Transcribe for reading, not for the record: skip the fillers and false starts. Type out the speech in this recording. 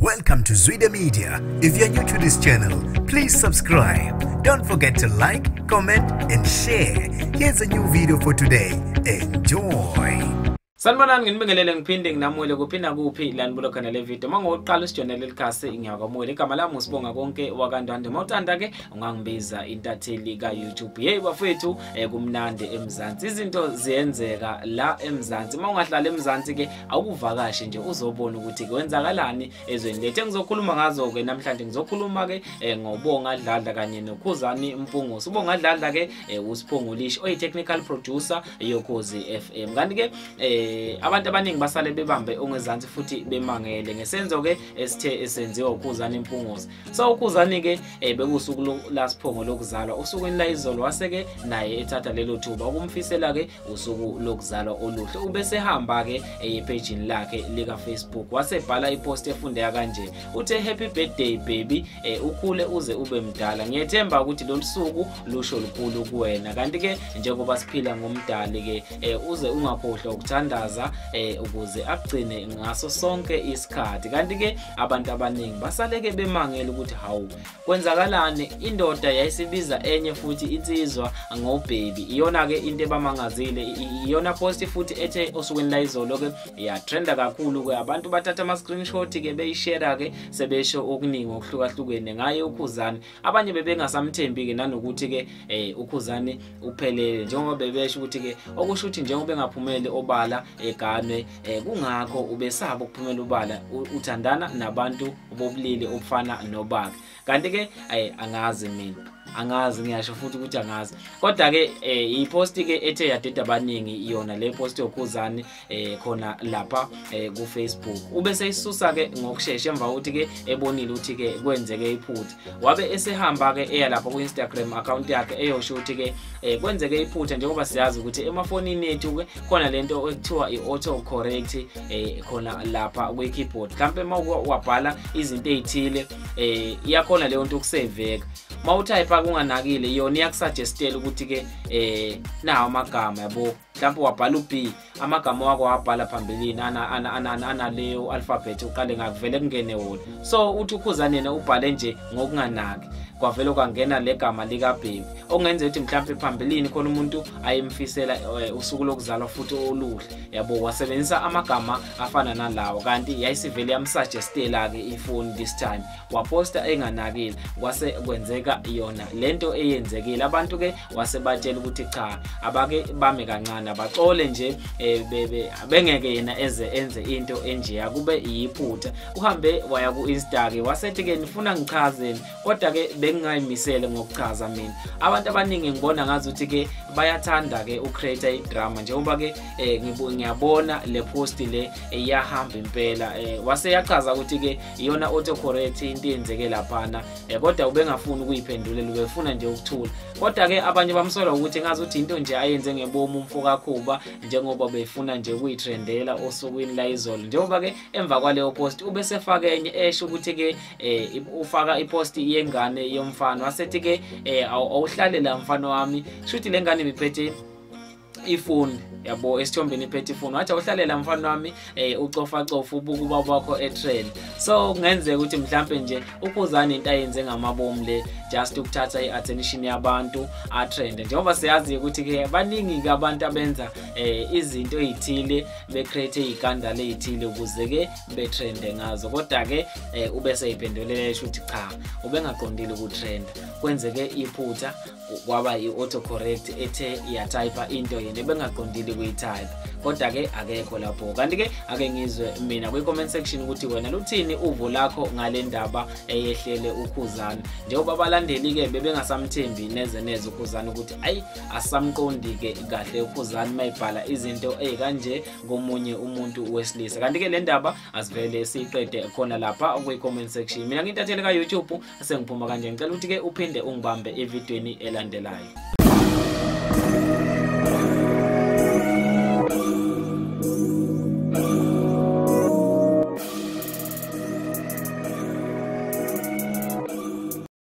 Welcome to Zwide Media. If you're new to this channel, please subscribe. Don't forget to like, comment and share. Here's a new video for today. Enjoy. Sanibonani nginibingelele ngiphinde nginamule kuphinda kuphi lani bulo khona le video mangoqala usijonele likhasi ngiyakwamule igama lami usibonga konke wakandwande mawuthanda ke ungangibiza intatheli ka YouTube hey bafethu kumnandi eMzansi izinto ziyenzeka la eMzansi mawungahlala eMzansi ke awukuvakashe nje uzobona ukuthi kwenzakalani ezweni lethu engizokhuluma ngazo ke namhlanje ngizokhuluma ke ngobonga Dladla kanye noKhuzani Mpungose ubonga Dladla ke uSiphongulisho oyi technical producer yoKhozi FM kanti ke abantu abaningi basale bebambe ongezansi futhi bemangele ngesenzo ke esithe esenziwa uKhuzani Mpungose so uKhuzani ke bekusuku la Siphongo lokuzalwa usukwini la izolo waseke naye ethatha lelo thuba ukumfisela ke usuku lokuzalwa oluhle ubese hamba ke epage lakhe lika Facebook wasebhala ipost efundeka kanje uthe happy birthday baby ukhule uze ube mdala ngiyethemba ukuthi lo suku lusho lukhulu kuwena kanti ke njengoba siphila ngomdali ke uze ungakhohlwa ukuthandaza ukuze agcine ngaso sonke isikhathi kanti ke abantu abaningi basaleke bemangela ukuthi hawu kwenzakalani indoda yayisibiza enye futhi insizwa ngobaby iyona ke into ebamangazile iyona post futhi ethe osukwini la izolo ke ya trenda kakhulu ke abantu bathatha ama screenshot ke beyishare ke sebesho okuningi okuhlukahlukene ngaye uKhuzani abanye bebengasamthembi ke nanokuthi ke uKhuzani uphelele njengoba bebesho ukuthi ke okusho ukuthi njengoba engaphumele obala egane kungakho ubesaba ukuphumela ubala uthandana nabantu bobulili obufana nobakhe kanti ke angazi mina angazi ngiyasho futhi ukuthi angazi kodwa ke ipost ke ethe yadeda abaningi iyona le post yoKhuzani khona lapha ku Facebook ubese isusa ke ngokusheshsha emva ukuthi ke ebonile ukuthi ke kwenzeke iphutha wabe esehamba ke eya lapha ku Instagram account yakhe eyosho ukuthi ke kwenzeke iphutha njengoba siyazi ukuthi emafonini ethu ke khona lento ekuthiwa iauto correct khona lapha ku keyboard mhlambe mawabhala izinto ezithile iyakhona leyo nto ukuseveka mawutype kunganakile yona iyakusuggestela ukuthi ke nawo amagama yabo mhlawumbe wabhala uB amagama wakho wabhala phambelini ana leyo alphabet uqale ngakuvele kungene wona so uthi uKhuzani yena ubhale nje ngokunganaki kwavela kwangena legama lika baby okungenza ukuthi mhlawumbe phambelini khona umuntu ayemfisela usuku lokuzalwa futhi oluhle yabo wasebenzisa amagama afana nalawo kanti yayisivele yamsuggestela ke ifoni this time waposta enganakile kwase kwenzeka yona lento eyenzekile abantu ke wasebatshela ukuthi cha abake bame kancane abaxole nje bengeke yena enze into enje yakube iyiphutha uhambe waya ku Insta ke wasethi ke nifuna ngichazeni kodwa ke bengayimisele ngokuchaza mina abantu abaningi ngibona ngazuthi ke bayathanda ke ucreate idrama njengoba ke ngiyabona le post le iyahamba impela waseyachaza ukuthi ke iyona autocorrect into yenzeke laphana kodwa ubengafuni ukuyiphendulela ubefuna nje ukuthula kodwa ke abanye bamsola ukuthi ngazuthi into nje ayenze ngebomu umfoka Khuba njengoba befuna nje ukuyitrendela osukwini la izolo njengoba ke emva kwaleyo post ubesefaka enye esho ukuthi ke ufaka ipost yengane yomfana wasethi ke awuhlale la mfana wami shuthi lengane ibiphethe ifoni yabo esithombeni iphethe ifoni wathi awuhlalela mfana wami ucofa ubuku babakho etrend so kungenzeka ukuthi mhlambe nje uKhuzani into ayenze ngamabomu le just ukuthatha iattention yabantu atrend njengoba siyazi ukuthi ke baningi ke abantu abenza izinto ezithile becreate izikandala ezithile ukuze ke betrende ngazo kodwa ke ubese iphendulela ukuthi cha ubengaqondile ukutrend kwenzeke iphutha kwaba iautocorrect ethe iyatype into yena bengaqondile kuyitype kodwa ke akekho lapho kanti ke ake ngizwe mina kwi comment section ukuthi wena luthini uvo lakho ngale ndaba eyehlele uKhuzani njengoba abalandeli ke bebengasamthembi neze uKhuzani ukuthi ayi asamqondi ke kahle uKhuzani mayibhala izinto ezikanje ngomunye umuntu wesilisa kanti ke le ndaba asivele siqede khona lapha kwi comment section mina ngintathele ka YouTube sengiphuma kanje ngicela ukuthi ke uphinde ungibambe evidweni elandelayo.